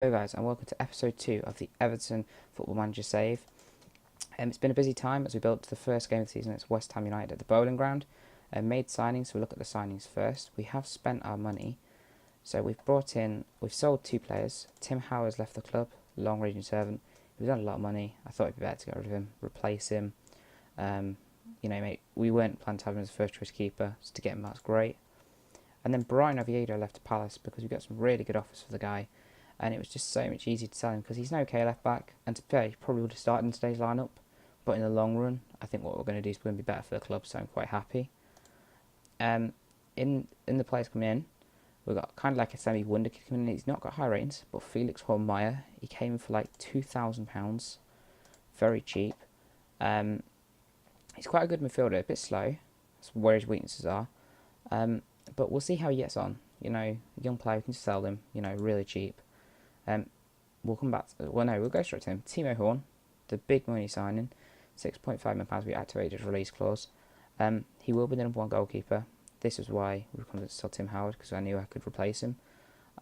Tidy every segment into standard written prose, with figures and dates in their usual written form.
Hello guys, and welcome to episode 2 of the Everton Football Manager Save. It's been a busy time as we built to the first game of the season. It's West Ham United at the Boleyn Ground. Made signings, so we'll look at the signings first. We have spent our money, so we've sold 2 players. Tim Howard's left the club, long region servant. He was on a lot of money. I thought it'd be better to get rid of him, replace him. Mate, we weren't planning to have him as a first choice keeper, so to get him that's great. And then Brian Oviedo left to Palace because we got some really good offers for the guy. And it was just so much easier to sell him because he's an okay left back, and to be fair, he probably would have started in today's lineup, but in the long run I think what we're going to do is we're going to be better for the club, so I'm quite happy. In the players coming in, we've got kind of like a semi wonder kid coming in. He's not got high ratings, but Felix Hornmeyer, he came in for like £2,000, very cheap. He's quite a good midfielder, a bit slow, that's where his weaknesses are, but we'll see how he gets on. Young player, we can sell him, really cheap. We'll come back to, we'll go straight to him. Timo Horn, the big money signing, £6.5 million, we activated his release clause. He will be the number 1 goalkeeper. This is why we wanted to sell Tim Howard, because I knew I could replace him.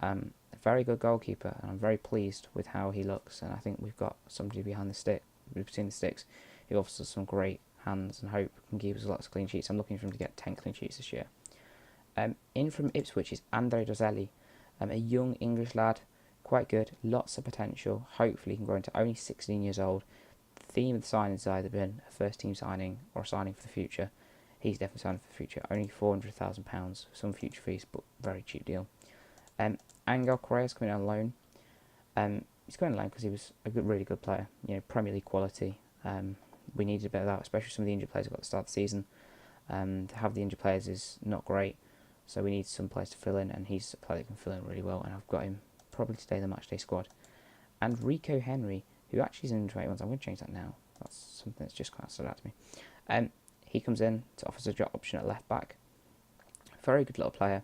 A very good goalkeeper, and I'm very pleased with how he looks, and I think we've got somebody between the sticks who offers us some great hands and hope can give us lots of clean sheets. I'm looking for him to get 10 clean sheets this year. In from Ipswich is Andre Dozelli, a young English lad, quite good, lots of potential. Hopefully he can grow into only 16 years old. The theme of the signings has either been a first team signing or a signing for the future. He's definitely signing for the future. Only £400,000, some future fees, but very cheap deal. Angel Correa's coming on loan. He's coming on loan because he was a really good player. Premier League quality. We needed a bit of that, especially some of the injured players who got at the start of the season. To have the injured players is not great, so we need some players to fill in, and he's a player that can fill in really well, and I've got him probably today in the matchday squad. And Rico Henry, who actually is in the 21s, I'm going to change that now. That's something that's just kind of stood out to me. He comes in to offer us a drop option at left back. Very good little player.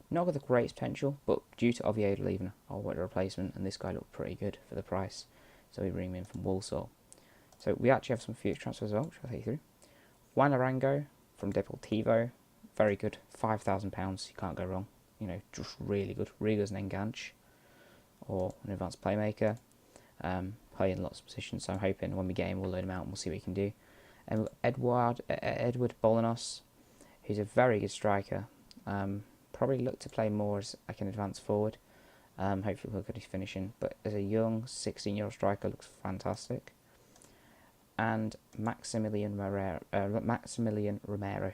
Not got the greatest potential, but due to Oviedo leaving, I wanted a replacement, and this guy looked pretty good for the price, so we bring him in from Walsall. So we actually have some future transfers as well, which I'll take you through. Juan Arango from Deportivo, very good, £5,000, you can't go wrong. Just really good as an enganche or an advanced playmaker. Playing lots of positions, so I'm hoping when we get him we'll load him out and we'll see what he can do. And we've got Edward Bolanos, who's a very good striker. Probably look to play more as like an advanced forward. Hopefully we'll get his finishing, but as a young 16-year-old striker, looks fantastic. And Maximilian Romero,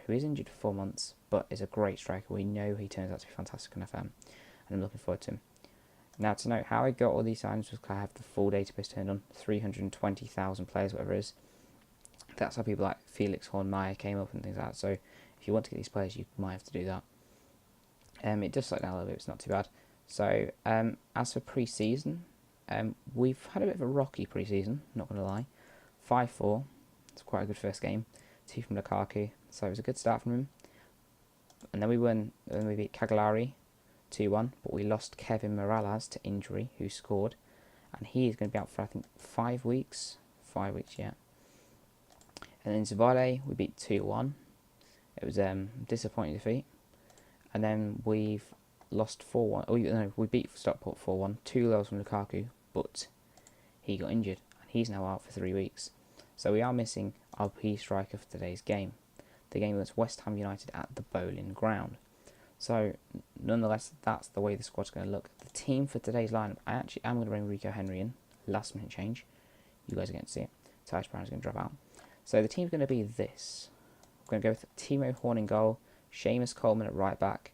who is injured for 4 months, but is a great striker. We know he turns out to be fantastic on FM, and I'm looking forward to him. Now, to note how I got all these signings was because I have the full database turned on, 320,000 players, whatever it is. That's how people like Felix Hornmeyer came up and things like that. So if you want to get these players, you might have to do that. It does slow down a little bit, it's not too bad. So as for pre-season, we've had a bit of a rocky pre-season, not going to lie. 5-4, it's quite a good first game. 2 from Lukaku, so it was a good start from him. And then we beat Cagliari 2-1, but we lost Kevin Morales to injury, who scored, and he is going to be out for I think 5 weeks. 5 weeks, yeah. And then Zavale, we beat 2-1. It was a disappointing defeat. And then we've lost 4-1. Oh no, we beat Stockport 4-1. 2 goals from Lukaku, but he got injured, and he's now out for 3 weeks. So we are missing our key striker for today's game. The game was West Ham United at the Boleyn Ground. So, nonetheless, that's the way the squad's going to look. The team for today's lineup, I actually am going to bring Rico Henry in. Last minute change. You guys are going to see it. Tyus Brown is going to drop out. So the team's going to be this. We're going to go with Timo Horn in goal, Seamus Coleman at right back,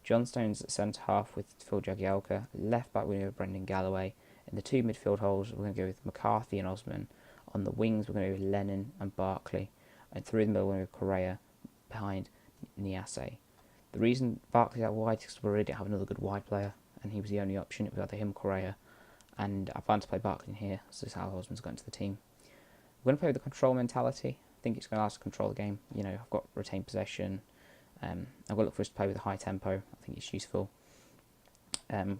John Stones at centre half with Phil Jagielka, left back we're going to go with Brendan Galloway. In the 2 midfield holes, we're going to go with McCarthy and Osman. On the wings, we're going to go with Lennon and Barkley. And through the middle, we're going to go with Correa behind Niasse. The reason Barkley's out wide is because we really didn't have another good wide player, and he was the only option. It was either him or Correa, and I plan to play Barkley in here, so this is how Osman's got into the team. We're going to play with the control mentality. I think it's going to allow us to control the game. I've got retained possession. I've got to look for us to play with a high tempo. I think it's useful.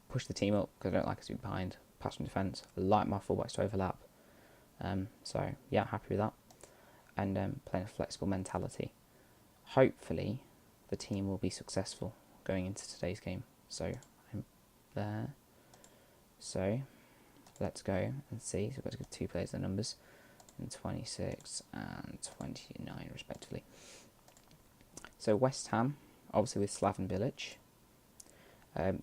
Push the team up, because I don't like us to be behind. Pass from defence. I like my fullbacks to overlap. So, yeah, happy with that. And playing a flexible mentality. Hopefully, the team will be successful going into today's game. So, I'm there. So, let's go and see. So we've got to give 2 players the numbers, and 26 and 29 respectively. So West Ham, obviously with Slaven Bilic.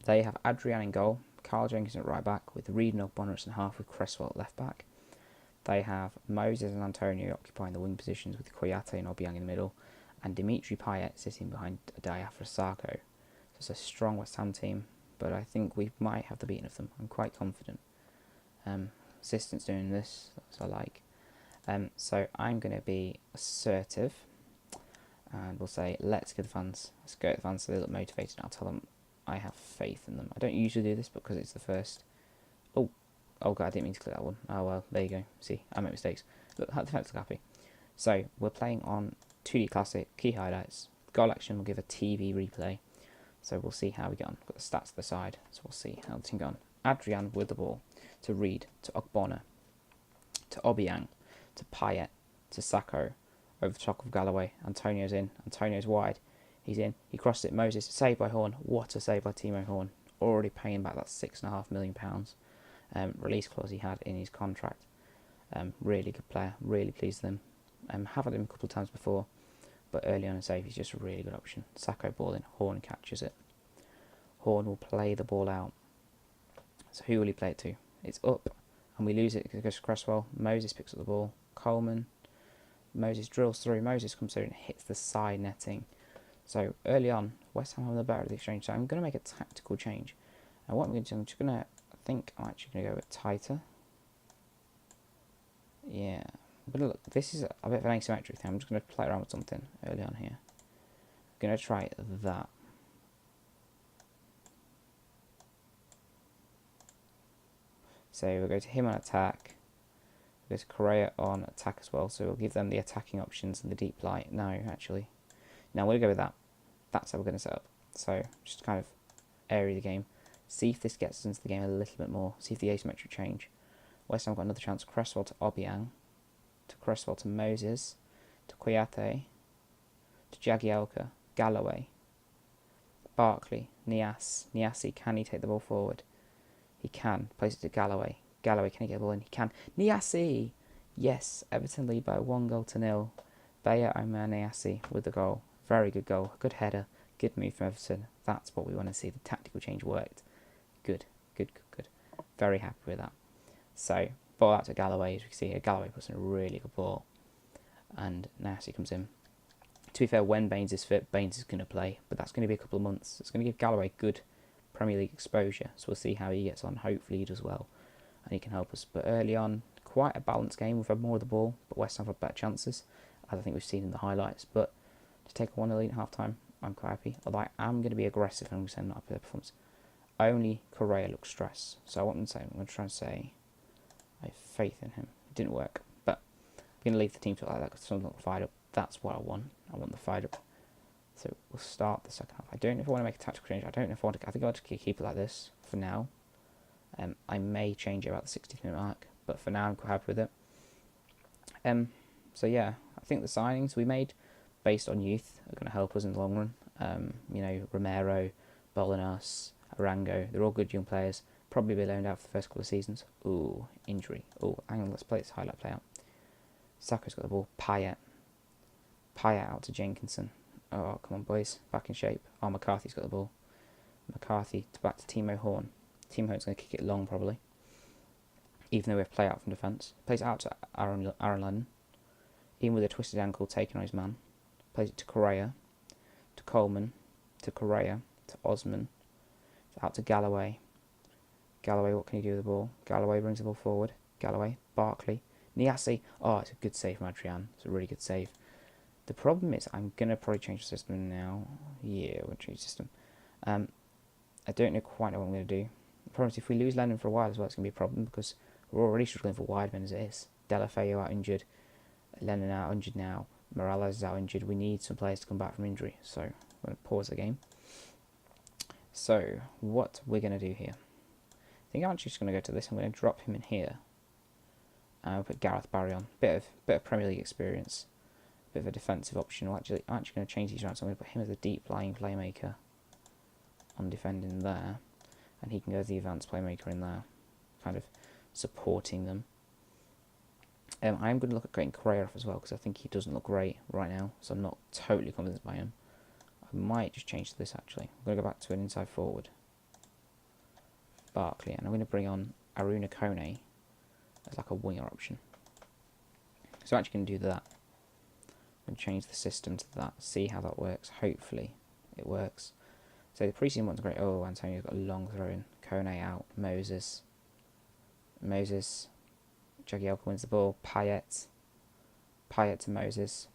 They have Adrian in goal, Carl Jenkins at right back, with Reed and Ogbonners in half, with Cresswell at left back. They have Moses and Antonio occupying the wing positions, with Koyate and Obiang in the middle, and Dimitri Payet sitting behind Diafra Sarko. So it's a strong West Ham team, but I think we might have the beating of them. I'm quite confident. Assistant's doing this, that's what I like. So I'm going to be assertive, and we'll say, let's go to the fans. Let's go to the fans so they look motivated, and I'll tell them I have faith in them. I don't usually do this because it's the first... Oh god, I didn't mean to click that one. Oh well, there you go. See, I make mistakes. Look, the defence look happy. So, we're playing on 2D Classic, key highlights. Goal action will give a TV replay. So we'll see how we get on. Got the stats to the side, so we'll see how the team got on. Adrian with the ball, to Reed, to Ogbonna, to Obiang, to Payet, to Sacco, over the top of Galloway. Antonio's in, Antonio's wide. He's in, he crossed it, Moses, saved by Horn. What a save by Timo Horn. Already paying back that £6.5 million. Release clause he had in his contract. Really good player, really pleased with him. Have had him a couple of times before, but early on in save he's just a really good option. Sacco ball in, Horn catches it. Horn will play the ball out. So who will he play it to? It's up, and we lose it because it goes to Cresswell. Moses picks up the ball. Coleman. Moses drills through. Moses comes through and hits the side netting. So early on, West Ham have the better of the exchange. So I'm going to make a tactical change. And what I'm going to do, I'm just going to, I think I'm actually going to go with tighter. Yeah. I'm gonna look, this is a bit of an asymmetric thing. I'm just going to play around with something early on here. I'm going to try that. So we'll go to him on attack. We'll go to Correa on attack as well. So we'll give them the attacking options and the deep light. No, actually. No, we'll go with that. That's how we're going to set up. So just kind of area the game. See if this gets us into the game a little bit more. See if the asymmetric change. West Ham got another chance. Cresswell to Obiang. To Cresswell to Moses. To Koyate. To Jagielka. Galloway. Barkley. Niassi. Can he take the ball forward? He can. Place it to Galloway. Galloway, can he get the ball in? He can. Niassi! Yes. Everton lead by 1-0. Bayer Omar Niassi with the goal. Very good goal. Good header. Good move from Everton. That's what we want to see. The tactical change worked. Good. Very happy with that. So, ball out to Galloway. As we can see here, Galloway puts in a really good ball. And Niassi comes in. To be fair, when Baines is fit, Baines is going to play. But that's going to be a couple of months. It's going to give Galloway good Premier League exposure. So we'll see how he gets on. Hopefully he does well. And he can help us. But early on, quite a balanced game. We've had more of the ball. But West Ham have better chances, as I think we've seen in the highlights. But to take a 1-0 lead at half time, I'm quite happy. Although I am going to be aggressive and I'm going to say not happy with the performance. Only Correa looks stressed. So I want to say, I'm going to try and say I have faith in him. It didn't work. But I'm going to leave the team to like that because someone's not fired up. That's what I want. I want the fired up. So we'll start the second half. I don't know if I want to make a tactical change. I don't know if I want to. I think I want to keep it like this for now. I may change it about the 60th minute mark. But for now, I'm quite happy with it. So yeah, I think the signings we made based on youth are going to help us in the long run. You know, Romero, Bolanos, Arango, they're all good young players. Probably be loaned out for the first couple of seasons. Ooh, injury. Oh, hang on, let's play this highlight play out. Sacco's got the ball. Payet out to Jenkinson. Oh, come on, boys. Back in shape. Oh, McCarthy's got the ball. McCarthy back to Timo Horn. Timo Horn's going to kick it long, probably. Even though we have play out from defence. Plays it out to Aaron Lennon. Even with a twisted ankle taken on his man. Plays it to Correa. To Coleman. To Correa. To Osman. Out to Galloway. Galloway, what can he do with the ball? Galloway brings the ball forward. Galloway. Barkley. Niassi. Oh, it's a good save from Adrian. It's a really good save. The problem is, I'm going to probably change the system now. Yeah, we'll change the system. I don't know quite know what I'm going to do. The problem is, if we lose Lennon for a while as well, it's going to be a problem because we're already struggling for wide men as it is. Delafeu out injured. Lennon out injured now. Morales is out injured. We need some players to come back from injury. So, I'm going to pause the game. So, what we're going to do here. I think I'm actually just going to go to this. I'm going to drop him in here. And I'll put Gareth Barry on. Bit of Premier League experience. Bit of a defensive option. I'm actually going to change these around, so I'm going to put him as a deep lying playmaker on defending there, and he can go as the advanced playmaker in there, kind of supporting them. I am going to look at getting Correa off as well, because I think he doesn't look great right now, so I'm not totally convinced by him. I might just change to this actually. I'm going to go back to an inside forward, Barkley, and I'm going to bring on Aruna Kone as like a winger option. So I'm actually going to do that. I'm going to change the system to that, see how that works. Hopefully it works. So the preseason one's great. Oh, Antonio's got a long throw in. Kone out. Moses, Jagielka wins the ball. Payet to Moses,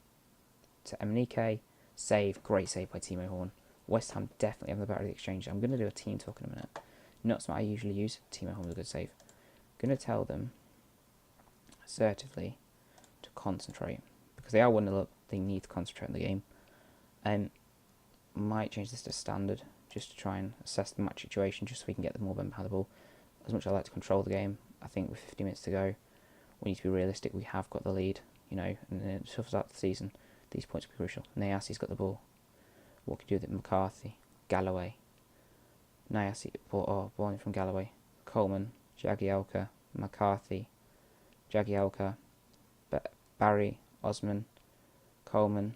to Mnike. Save, great save by Timo Horn. West Ham definitely have the better of the exchange. I'm going to do a team talk in a minute. Not something I usually use. Timo Horn was a good save. I'm going to tell them assertively to concentrate, because they are 1-0 up. They need to concentrate on the game. Might change this to standard just to try and assess the match situation, just so we can get the more behind the ball. As much as I like to control the game, I think with 50 minutes to go, we need to be realistic. We have got the lead, you know, and then it shuffles out the season. These points will be crucial. Nayasi's got the ball. What can you do with it? McCarthy, Galloway, Nayasi, ball in from Galloway, Coleman, Jagielka, McCarthy, Jagielka, Barry, Osman, Coleman,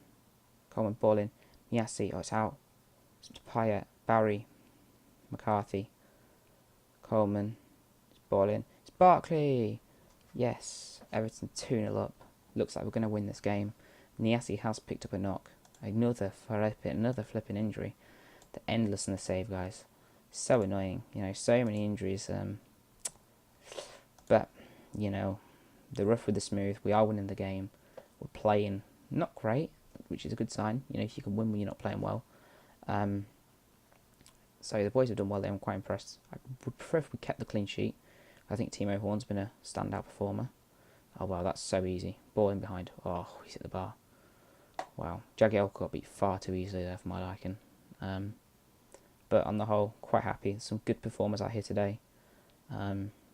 Boleyn, Nayasi. Oh, it's out. It's Payet, Barry, McCarthy, Coleman, it's Boleyn, it's Barkley. Yes, Everton 2-0 up. Looks like we're going to win this game. Niasse has picked up a knock. Another flipping injury. The endlessness save, guys. So annoying. You know, so many injuries. But, you know, the rough with the smooth. We are winning the game. We're playing not great, which is a good sign. You know, if you can win when you're not playing well. So the boys have done well there. I'm quite impressed. I would prefer if we kept the clean sheet. I think Timo Horn's been a standout performer. Oh, wow, that's so easy. Ball in behind. Oh, he's hit the bar. Wow. Jagielka got beat far too easily there for my liking. But on the whole, quite happy. Some good performers out here today.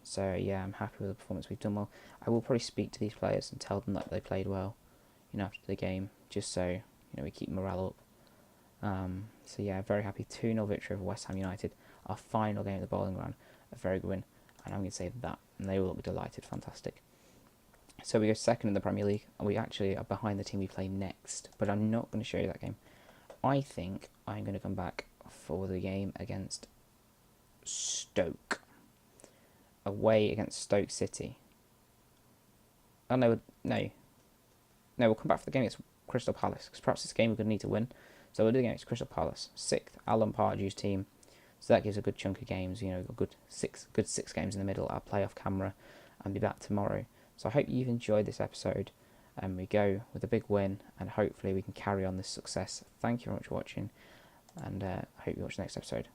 So, yeah, I'm happy with the performance. We've done well. I will probably speak to these players and tell them that they played well, you know, after the game, just so, you know, we keep morale up. So, yeah, very happy. 2-0 victory over West Ham United. Our final game at the Boleyn Ground. A very good win. And I'm going to say that. And they will look delighted. Fantastic. So we go second in the Premier League, and we actually are behind the team we play next. But I'm not going to show you that game. I think I'm going to come back for the game against Stoke. Away against Stoke City. Oh, no, we'll come back for the game against Crystal Palace, because perhaps this game we're going to need to win. So we'll do the game against Crystal Palace. 6th, Alan Pardew's team. So that gives a good chunk of games. You know, a good six games in the middle. I'll play off camera and be back tomorrow. So I hope you've enjoyed this episode, and we go with a big win, and hopefully we can carry on this success. Thank you very much for watching, and I hope you watch the next episode.